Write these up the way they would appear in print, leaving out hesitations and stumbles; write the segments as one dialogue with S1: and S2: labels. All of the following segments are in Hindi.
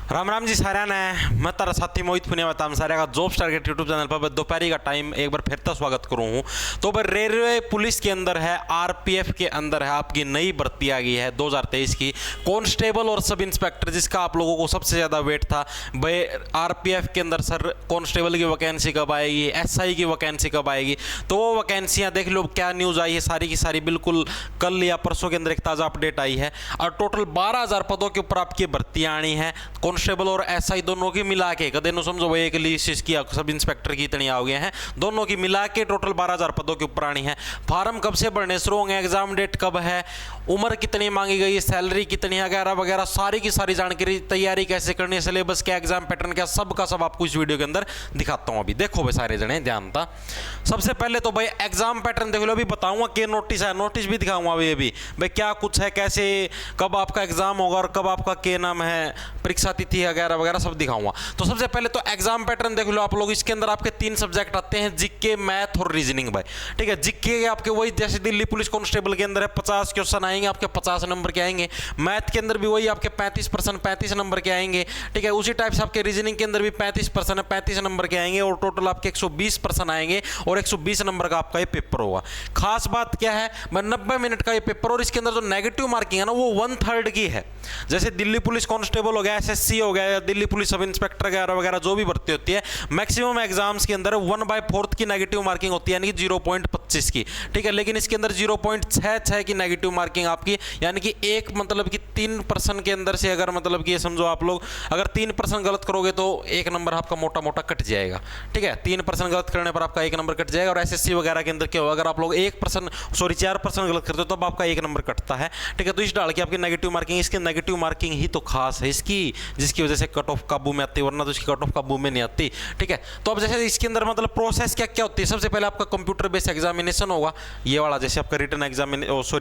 S1: राम राम जी सारा ने मैं तारा साथी मोहित पुनिया बताम सारे का जॉब टारगेट यूट्यूब चैनल पर दोपहरी का टाइम एक बार फिर तो स्वागत करूँ हूँ। तो भाई रेलवे पुलिस के अंदर है, आरपीएफ के अंदर है, आपकी नई भर्ती आ गई है 2023 की कांस्टेबल और सब इंस्पेक्टर, जिसका आप लोगों को सबसे ज़्यादा वेट था। भाई आरपीएफ के अंदर सर कांस्टेबल की वैकेंसी कब आएगी, एसआई की वैकेंसी कब आएगी, तो वो वैकेंसियाँ देख लो क्या न्यूज़ आई है सारी की सारी, बिल्कुल कल या परसों के अंदर एक ताज़ा अपडेट आई है। और टोटल 12,000 पदों के ऊपर आपकी भर्तियाँ आनी है, कांस्टेबल और एसआई दोनों की मिला के। कदे नो समझो भाई एक लिस्ट की सब इंस्पेक्टर की इतनी आ गए हैं, दोनों की मिला के टोटल 12,000 पदों के ऊपर आनी है। फार्म कब से भरने शुरू होंगे, एग्जाम डेट कब है, उम्र कितनी मांगी गई है, सैलरी कितनी है, वगैरह वगैरह सारी की सारी जानकारी, तैयारी कैसे करनी है, सिलेबस क्या, एग्जाम पैटर्न क्या, सब का सब आपको इस वीडियो के अंदर दिखाता हूं। अभी देखो भाई सारे जने ध्यान था। सबसे पहले तो भाई एग्जाम पैटर्न देख लो, अभी बताऊंगा कि नोटिस है, नोटिस भी दिखाऊंगा अभी भाई क्या कुछ है, कैसे कब आपका एग्जाम होगा और कब आपका क्या नाम है परीक्षा तिथि वगैरह वगैरह सब दिखाऊंगा। तो सबसे पहले तो एग्जाम पैटर्न देख लो आप लोग। इसके अंदर आपके 3 सब्जेक्ट आते हैं, जीके, मैथ और रीजनिंग भाई, ठीक है। जीके के आपके वही जैसे दिल्ली पुलिस कांस्टेबल के अंदर है 50 क्वेश्चन आएंगे आपके, 50 नंबर के आएंगे। मैथ के अंदर भी वही आपके 35% 35 नंबर के आएंगे, ठीक है। उसी टाइप से आपके रीजनिंग के अंदर भी 35% 35 नंबर के आएंगे और टोटल आपके 120% आएंगे और 120 नंबर का आपका ये पेपर होगा। खास बात क्या है, 90 मिनट का ये पेपर, और इसके अंदर जो नेगेटिव मार्किंग है ना वो 1/3 की है। जैसे दिल्ली पुलिस कांस्टेबल हो गया, एसएससी हो गया, दिल्ली पुलिस सब इंस्पेक्टर वगैरह वगैरह जो भी भर्ती होती है, मैक्सिमम एग्जाम्स के अंदर 1/4 की नेगेटिव मार्किंग होती है, यानी कि 0.25 की, ठीक है। लेकिन इसके अंदर 0.66 की नेगेटिव मार्किंग आपकी, यानी कि एक मतलब कि 3% के अंदर से अगर मतलब कि ये समझो आप लोग अगर 3% गलत करोगे तो 1 नंबर आपका मोटा मोटा कट जाएगा, ठीक है। 3% गलत करने पर आपका 1 नंबर कट जाएगा। और एसएससी वगैरह के अंदर क्या होगा, अगर आप लोग 4% गलत करते हो तब आपका 1 नंबर कटता है, ठीक है। तो इस डाल के आपकी नेगेटिव मार्किंग, इसकी नेगेटिव मार्किंग ही तो खास है इसकी, जिसकी वजह से कट ऑफ काबू में आती है, वरना तो इसकी कट ऑफ काबू में नहीं आती, ठीक है। तो अब जैसे इसके अंदर मतलब प्रोसेस क्या क्या होती है, सबसे पहले आपका कंप्यूटर बेस्ड एग्जामिनेशन होगा, ये वाला जैसे आपका रिटन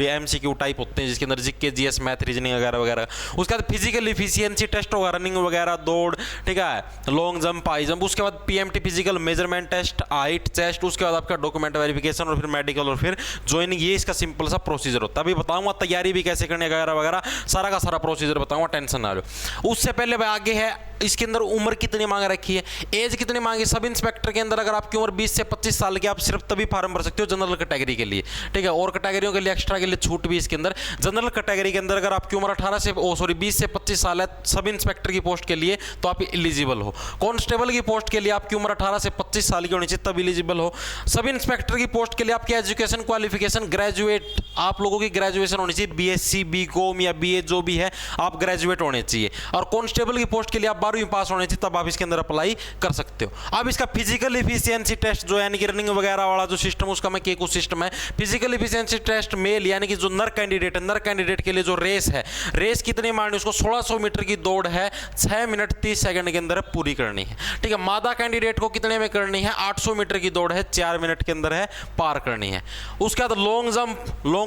S1: एमसीक्यू टाइप होते हैं, जिसके अंदर जीके, जीएस, मैथ, रीजनिंग वगैरह वगैरह। उसके बाद फिजिकल इफिशियंसी टेस्ट होगा, रनिंग वगैरह, दौड़, ठीक है, लॉन्ग जंप, हाई जंप। उसके बाद PMT physical measurement test, height, chest. उसके बाद आपका डॉक्यूमेंट वेरिफिकेशन और फिर मेडिकल और फिर ज्वाइनिंग। ये इसका सिंपल सा प्रोसीजर होता है। अभी बताऊंगा तैयारी भी कैसे करने वगैरह वगैरह, सारा का सारा प्रोसीजर बताऊंगा, टेंशन ना लो। उससे पहले भाई आगे है इसके अंदर उम्र कितनी मांग रखी है, एज कितनी मांगी। सब इंस्पेक्टर के अंदर अगर आपकी उम्र 20 से 25 साल की, आप सिर्फ तभी फॉर्म भर सकते हो जनरल कैटेगरी के लिए, ठीक है। और कैटेगरियों के लिए एक्स्ट्रा के लिए छूट भी इसके अंदर। जनरल कैटेगरी के अंदर अगर आपकी उम्र 20 से 25 साल है सब इंस्पेक्टर की पोस्ट के लिए तो आप एलिजिबल हो। कांस्टेबल की पोस्ट के लिए आपकी उम्र 18 से 25 साल की होनी चाहिए तब एलिजिबल हो। सब इंस्पेक्टर की पोस्ट के लिए आपकी एजुकेशन क्वालिफिकेशन ग्रेजुएट, आप लोगों की ग्रेजुएशन होनी चाहिए, बीएससी, बीकॉम या बीए जो भी है आप ग्रेजुएट होने चाहिए। और कांस्टेबल की पोस्ट के लिए आप 12वीं पास होने चाहिए, तब आप इसके अंदर अप्लाई कर सकते हो। अब इसका फिजिकल इफिशियंसी टेस्ट जो यानी कि रनिंग वगैरह वाला जो सिस्टम, उसका मैं कुछ सिस्टम है। फिजिकल इफिशियंसी टेस्ट मेल यानी कि जो नर कैंडिडेट है, नर कैंडिडेट के लिए जो रेस है, रेस कितनी मारनी, उसको 1600 मीटर की दौड़ है 6 मिनट 30 सेकंड के अंदर पूरी करनी है, ठीक है। मादा कैंडिडेट को कितने में करनी है, 800 मीटर की दौड़ है 4 मिनट के अंदर है पार करनी है। उसके बाद लॉन्ग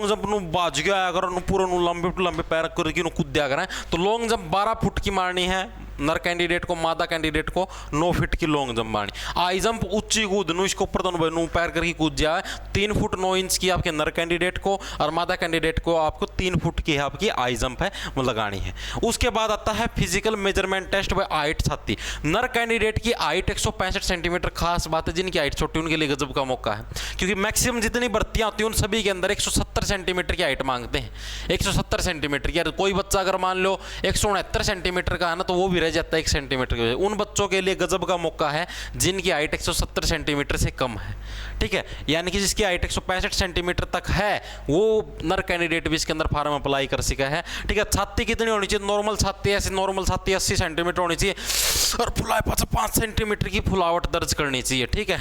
S1: जंप नु बाज गया अगर पूरा लंबे पैर करके कूद्या करें तो लॉन्ग जंप 12 फुट की मारनी है नर कैंडिडेट को, मादा कैंडिडेट को 9 फीट की लॉन्ग जंप मारनी। हाई जंप ऊंची कूद नु इसको ऊपर दोनों नू पैर करके कूद जाए 3 फुट 9 इंच की आपके नर कैंडिडेट को, और मादा कैंडिडेट को आपको 3 फुट की आपकी हाई जंप है वो लगानी है। उसके बाद आता है physical measurement test by height छाती। नर कैंडिडेट की हाइट 165 सेंटीमीटर। खास बात है जिनकी हाइट छोटी उनके लिए गजब का मौका है, क्योंकि मैक्सिमम जितनी भर्तियां होती हैं उन सभी के अंदर 170 सेंटीमीटर की हाइट मांगते हैं। 170 सेंटीमीटर की, कोई बच्चा अगर मान लो 169 सेंटीमीटर का है ना तो वो भी रह जाता है 1 सेंटीमीटर की। उन बच्चों के लिए गजब का मौका है जिनकी हाइट 170 सेंटीमीटर से कम है, ठीक है। यानी कि जिसकी हाइट 165 सेंटीमीटर तक है वो नर कैंडिडेट भी इसके अंदर फॉर्म अप्लाई कर सका है, ठीक है। छाती कितनी होनी चाहिए, नॉर्मल छाती, ऐसे नॉर्मल छाती 80 सेंटीमीटर होनी चाहिए और फुलाए 5 सेंटीमीटर की फुलावट दर्ज करनी चाहिए, ठीक है।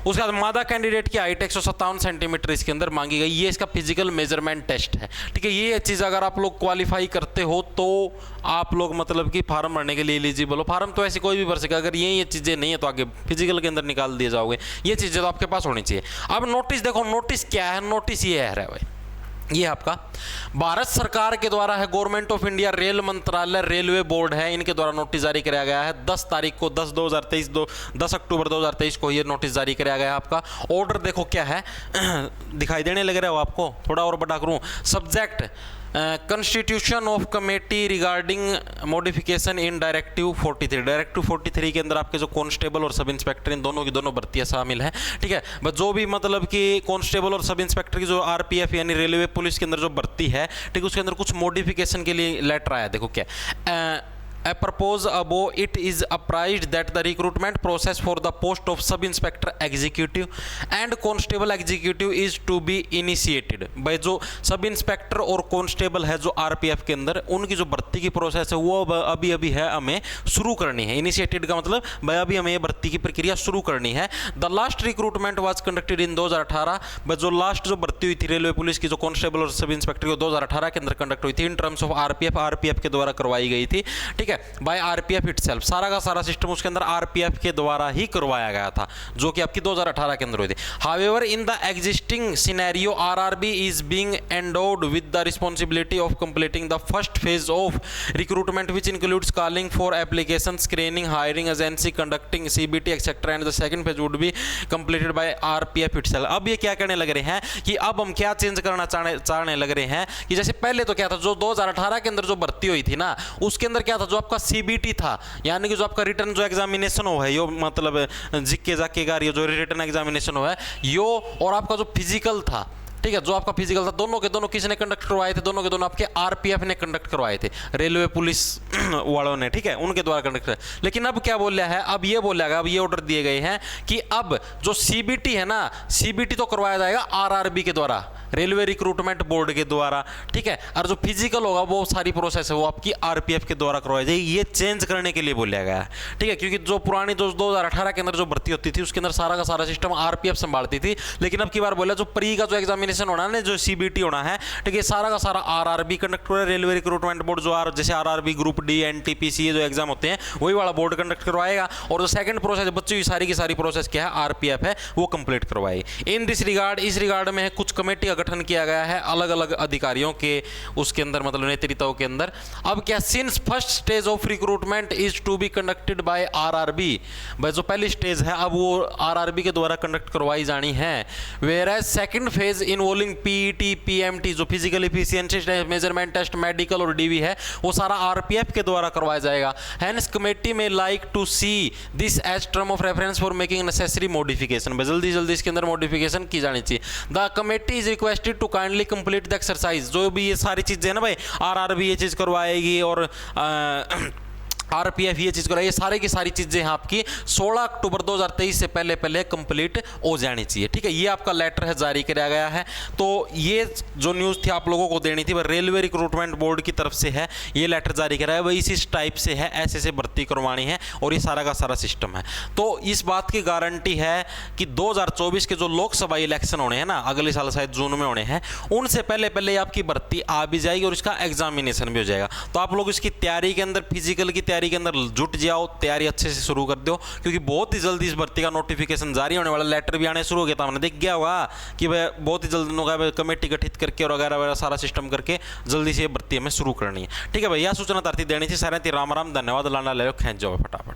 S1: उसके बाद मादा कैंडिडेट की हाइट 157 सेंटीमीटर इसके अंदर मांगी गई। ये इसका फिजिकल मेजरमेंट टेस्ट है, ठीक है। ये चीज़ अगर आप लोग क्वालिफाई करते हो तो आप लोग मतलब कि फार्म भरने के लिए एलिजिबल हो। फार्म तो ऐसे कोई भी भर सकेगा, अगर ये चीज़ें नहीं है तो आगे फिजिकल के अंदर निकाल दिए जाओगे। ये चीज़ें तो आपके पास होनी चाहिए। अब नोटिस देखो, नोटिस क्या है, नोटिस ये है भाई, ये आपका भारत सरकार के द्वारा है, गवर्नमेंट ऑफ इंडिया, रेल मंत्रालय, रेलवे बोर्ड है, इनके द्वारा नोटिस जारी कराया गया है 10 तारीख को 10 अक्टूबर 2023 को ये नोटिस जारी कराया गया है। आपका ऑर्डर देखो क्या है दिखाई देने लग रहा हो आपको, थोड़ा और बड़ा करूं। Subject constitution of committee regarding modification in directive 43। Directive 43 के अंदर आपके जो कांस्टेबल और सब इंस्पेक्टर इन दोनों की दोनों भर्तियां शामिल हैं, ठीक है। बस जो भी मतलब कि कांस्टेबल और सब इंस्पेक्टर की जो आरपीएफ यानी रेलवे पुलिस के अंदर जो भर्ती है, ठीक है, उसके अंदर कुछ मॉडिफिकेशन के लिए लेटर आया। देखो क्या propose above it is apprised that the recruitment process for the post of sub inspector executive and constable executive is to be initiated। भाई जो सब इंस्पेक्टर और कांस्टेबल है जो आरपीएफ के अंदर, उनकी जो भर्ती की प्रोसेस है वो अभी अभी है हमें शुरू करनी है। इनिशिएटेड का मतलब भाई अभी हमें भर्ती की प्रक्रिया शुरू करनी है। The last recruitment was conducted in 2018। भाई जो लास्ट जो भर्ती हुई थी रेलवे पुलिस की जो कांस्टेबल और सब इंस्पेक्टर की 2018 के अंदर कंडक्ट हुई थी इन टर्म्स ऑफ आरपीएफ के द्वारा करवाई गई थी, ठीक है, बाय आरपीएफ इटसेल्फ। सारा का सारा सिस्टम उसके अंदर आरपीएफ के द्वारा ही करवाया गया था, जो कि आपकी 2018 के अंदर हुई थी। However in the existing scenario RRB is being endowed with the responsibility of completing the first phase of recruitment which includes calling for application, screening, hiring agency, conducting CBT etcetera, and the second phase would be completed by RPF itself. अब ये क्या कहने लग रहे हैं कि अब हम क्या चेंज करना चाहने लग रहे हैं कि जैसे पहले तो क्या था, जो 2018 के अंदर जो भर्ती हुई थी ना, उसके अंदर क्या था, जो आपका सीबीटी था यानी कि जो आपका रिटर्न जो एग्जामिनेशन हो है यो, मतलब जिक्के जाके का जो रिटर्न एग्जामिनेशन हो है यो, और आपका जो फिजिकल था, ठीक है, जो आपका फिजिकल था, दोनों के दोनों किसने कंडक्ट करवाए थे? दोनों के दोनों आपके आरपीएफ ने कंडक्ट करवाए थे, रेलवे पुलिस वालों ने, ठीक है, उनके द्वारा कंडक्ट करवाए। लेकिन अब क्या बोल रहा है, अब ये बोल रहा है, अब ये ऑर्डर दिए गए हैं कि अब जो सीबीटी है ना, सीबीटी तो करवाया जाएगा आरआरबी के द्वारा, रेलवे रिक्रूटमेंट बोर्ड के द्वारा, ठीक है, और जो फिजिकल होगा वो सारी प्रोसेस है वो आपकी आरपीएफ के द्वारा करवाई जाएगी। ये चेंज करने के लिए बोला गया है, ठीक है, क्योंकि जो पुरानी 2018 के अंदर जो भर्ती होती थी उसके अंदर सारा का सारा सिस्टम आरपीएफ संभालती थी। लेकिन अब की बार बोला जो प्री का जो एग्जामिनेशन होना है, जो सीबीटी होना है, ठीक है, सारा का सारा आरआरबी कंडक्ट कर, रेलवे रिक्रूटमेंट बोर्ड जो जैसे आरआरबी, ग्रुप डी, एनटीपीसी जो एग्जाम होते हैं वही वाला बोर्ड कंडक्ट करवाएगा। और जो सेकंड प्रोसेस बच्चों की सारी प्रोसेस क्या है, आरपीएफ है, वो कंप्लीट करवाएगी। इन दिस रिगार्ड, इस रिगार्ड में कुछ कमेटी का गठन किया गया है अलग अलग अधिकारियों के उसके अंदर, मतलब नेतृत्व के अंदर। अब क्या, since first stage of recruitment is to be conducted by RRB, भाई जो पहली स्टेज है अब वो आरआरबी के द्वारा कंडक्ट करवाई जानी है। Whereas second phase involving PET, PMT जो physical efficiency measurement test, medical और डीवी है, वो सारा आरपीएफ के द्वारा करवाया जाएगा। हैंस कमेटी में like to see this as term of reference for making necessary modification, जल्दी जल्दी इसके अंदर मॉडिफिकेशन की जानी चाहिए। The committee is requested to kindly complete the exercise, जो भी ये सारी चीजें है ना भाई, आरआरबी ये चीज करवाएगी और आरपीएफ ये चीज कराई, ये सारी की सारी चीजें आपकी 16 अक्टूबर 2023 से पहले कंप्लीट हो जानी चाहिए, ठीक है। ये आपका लेटर है, जारी किया गया है। तो ये जो न्यूज़ थी आप लोगों को देनी थी, वह रेलवे रिक्रूटमेंट बोर्ड की तरफ से है, ये लेटर जारी करा है, वही इस टाइप से है, ऐसे भर्ती करवानी है और ये सारा का सारा सिस्टम है। तो इस बात की गारंटी है कि 2024 के जो लोकसभा इलेक्शन होने हैं ना, अगले साल शायद जून में होने हैं, उनसे पहले आपकी भर्ती आ भी जाएगी और इसका एग्जामिनेशन भी हो जाएगा। तो आप लोग इसकी तैयारी के अंदर, फिजिकल की तैयारी के अंदर जुट जाओ, तैयारी अच्छे से शुरू कर दो, क्योंकि बहुत ही जल्दी इस भर्ती का नोटिफिकेशन जारी होने वाला, लेटर भी आने शुरू हो गया था, हमने देख गया होगा कि भाई बहुत ही जल्दी कमेटी गठित करके और वगैरह सारा सिस्टम करके जल्दी से ये भर्ती हमें शुरू करनी है, ठीक है भाई। यह सूचना तारती देनी थी सारे। राम राम, धन्यवाद, लाना ले लो, खेच जाओ फटाफट।